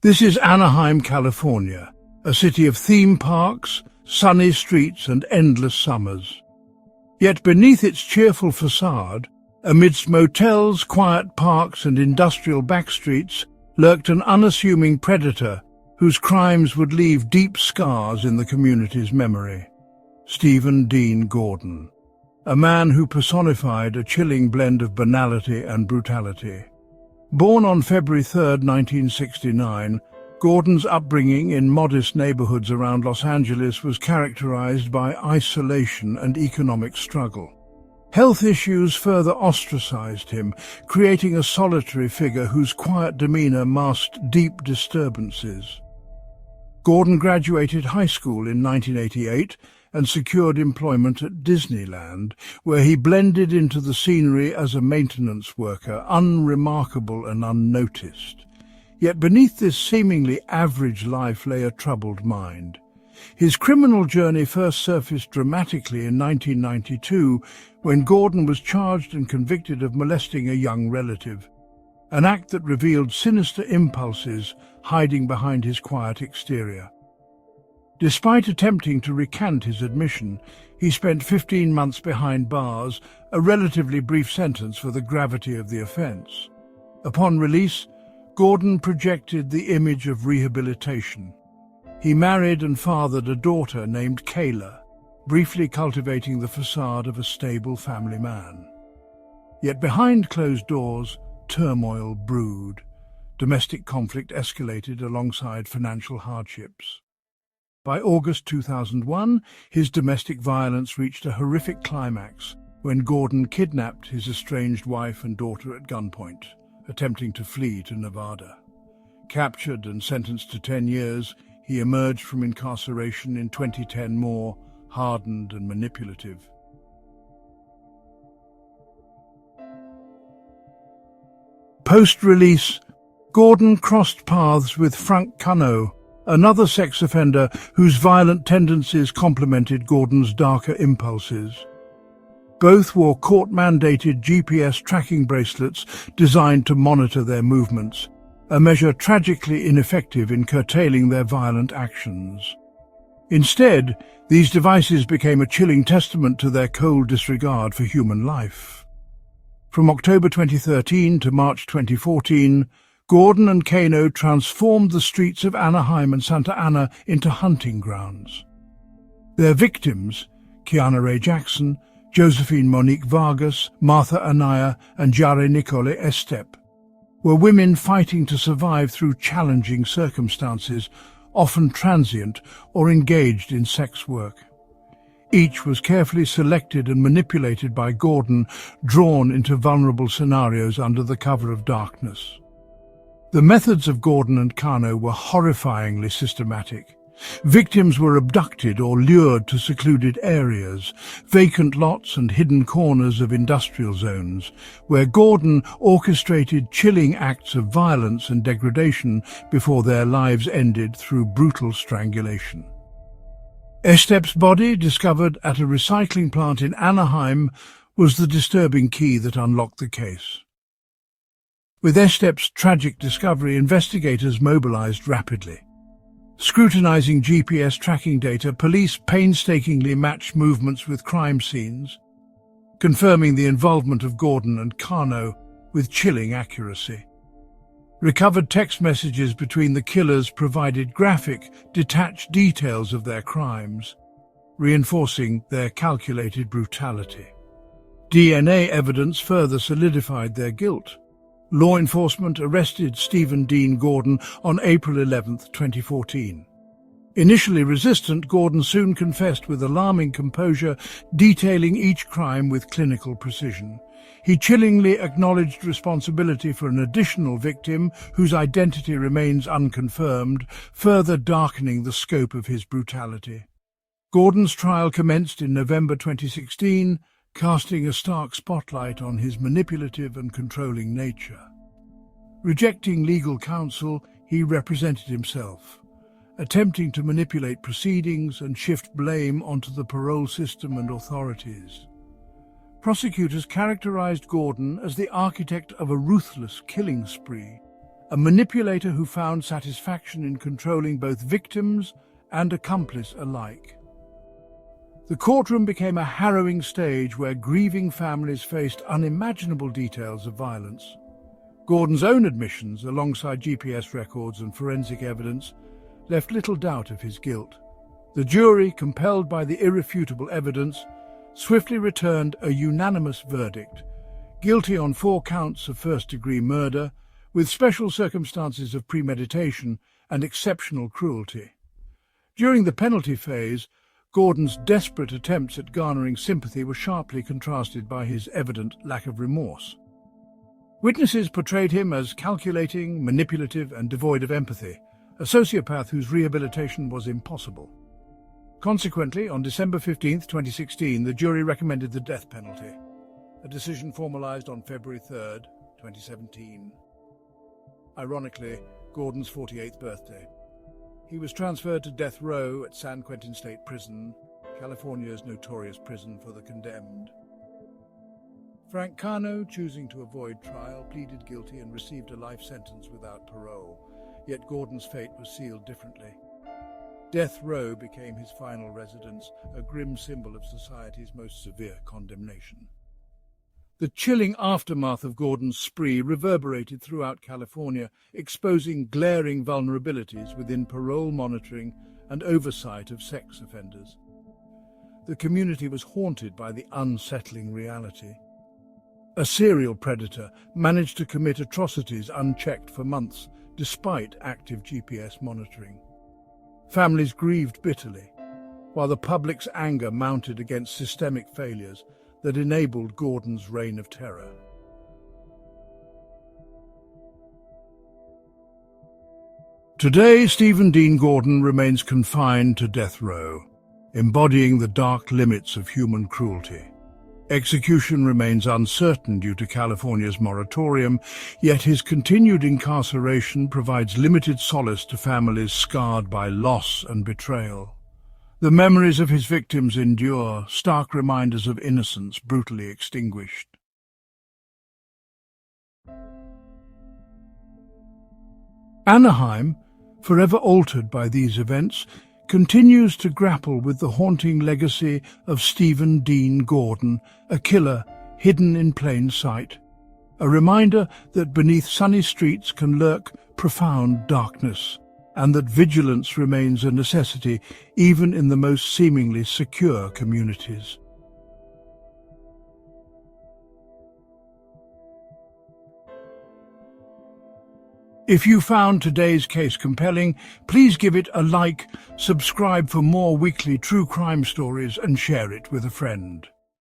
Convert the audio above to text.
This is Anaheim, California, a city of theme parks, sunny streets and endless summers. Yet beneath its cheerful facade, amidst motels, quiet parks and industrial backstreets, lurked an unassuming predator whose crimes would leave deep scars in the community's memory. Stephen Dean Gordon, a man who personified a chilling blend of banality and brutality. Born on February 3, 1969, Gordon's upbringing in modest neighborhoods around Los Angeles was characterized by isolation and economic struggle. Health issues further ostracized him, creating a solitary figure whose quiet demeanor masked deep disturbances. Gordon graduated high school in 1988 and secured employment at Disneyland, where he blended into the scenery as a maintenance worker, unremarkable and unnoticed. Yet beneath this seemingly average life lay a troubled mind. His criminal journey first surfaced dramatically in 1992 when Gordon was charged and convicted of molesting a young relative, an act that revealed sinister impulses hiding behind his quiet exterior. Despite attempting to recant his admission, he spent 15 months behind bars, a relatively brief sentence for the gravity of the offense. Upon release, Gordon projected the image of rehabilitation. He married and fathered a daughter named Kayla, briefly cultivating the facade of a stable family man. Yet behind closed doors, turmoil brewed. Domestic conflict escalated alongside financial hardships. By August 2001, his domestic violence reached a horrific climax when Gordon kidnapped his estranged wife and daughter at gunpoint, attempting to flee to Nevada. Captured and sentenced to 10 years, he emerged from incarceration in 2010 more hardened and manipulative. Post-release, Gordon crossed paths with Frank Cano, another sex offender whose violent tendencies complemented Gordon's darker impulses. Both wore court-mandated GPS tracking bracelets designed to monitor their movements, a measure tragically ineffective in curtailing their violent actions. Instead, these devices became a chilling testament to their cold disregard for human life. From October 2013 to March 2014, Gordon and Cano transformed the streets of Anaheim and Santa Ana into hunting grounds. Their victims, Kiana Ray Jackson, Josephine Monique Vargas, Martha Anaya, and Jare Nicole Estep, were women fighting to survive through challenging circumstances, often transient or engaged in sex work. Each was carefully selected and manipulated by Gordon, drawn into vulnerable scenarios under the cover of darkness. The methods of Gordon and Cano were horrifyingly systematic. Victims were abducted or lured to secluded areas, vacant lots and hidden corners of industrial zones, where Gordon orchestrated chilling acts of violence and degradation before their lives ended through brutal strangulation. Estep's body, discovered at a recycling plant in Anaheim, was the disturbing key that unlocked the case. With Estep's tragic discovery, investigators mobilized rapidly. Scrutinizing GPS tracking data, police painstakingly matched movements with crime scenes, confirming the involvement of Gordon and Cano with chilling accuracy. Recovered text messages between the killers provided graphic, detached details of their crimes, reinforcing their calculated brutality. DNA evidence further solidified their guilt. Law enforcement arrested Stephen Dean Gordon on April 11, 2014. Initially resistant, Gordon soon confessed with alarming composure, detailing each crime with clinical precision. He chillingly acknowledged responsibility for an additional victim whose identity remains unconfirmed, further darkening the scope of his brutality. Gordon's trial commenced in November 2016, casting a stark spotlight on his manipulative and controlling nature. Rejecting legal counsel, he represented himself, attempting to manipulate proceedings and shift blame onto the parole system and authorities. Prosecutors characterized Gordon as the architect of a ruthless killing spree, a manipulator who found satisfaction in controlling both victims and accomplice alike. The courtroom became a harrowing stage where grieving families faced unimaginable details of violence. Gordon's own admissions, alongside GPS records and forensic evidence, left little doubt of his guilt. The jury, compelled by the irrefutable evidence, swiftly returned a unanimous verdict, guilty on 4 counts of first-degree murder, with special circumstances of premeditation and exceptional cruelty. During the penalty phase, Gordon's desperate attempts at garnering sympathy were sharply contrasted by his evident lack of remorse. Witnesses portrayed him as calculating, manipulative, and devoid of empathy, a sociopath whose rehabilitation was impossible. Consequently, on December 15, 2016, the jury recommended the death penalty, a decision formalized on February 3, 2017. Ironically, Gordon's 48th birthday. He was transferred to death row at San Quentin State Prison, California's notorious prison for the condemned. Frank Cano, choosing to avoid trial, pleaded guilty and received a life sentence without parole, yet Gordon's fate was sealed differently. Death row became his final residence, a grim symbol of society's most severe condemnation. The chilling aftermath of Gordon's spree reverberated throughout California, exposing glaring vulnerabilities within parole monitoring and oversight of sex offenders. The community was haunted by the unsettling reality. A serial predator managed to commit atrocities unchecked for months, despite active GPS monitoring. Families grieved bitterly, while the public's anger mounted against systemic failures that enabled Gordon's reign of terror. Today, Stephen Dean Gordon remains confined to death row, embodying the dark limits of human cruelty. Execution remains uncertain due to California's moratorium, yet his continued incarceration provides limited solace to families scarred by loss and betrayal. The memories of his victims endure, stark reminders of innocence brutally extinguished. Anaheim, forever altered by these events, continues to grapple with the haunting legacy of Stephen Dean Gordon, a killer hidden in plain sight. A reminder that beneath sunny streets can lurk profound darkness, and that vigilance remains a necessity even in the most seemingly secure communities. If you found today's case compelling, please give it a like, subscribe for more weekly true crime stories, and share it with a friend.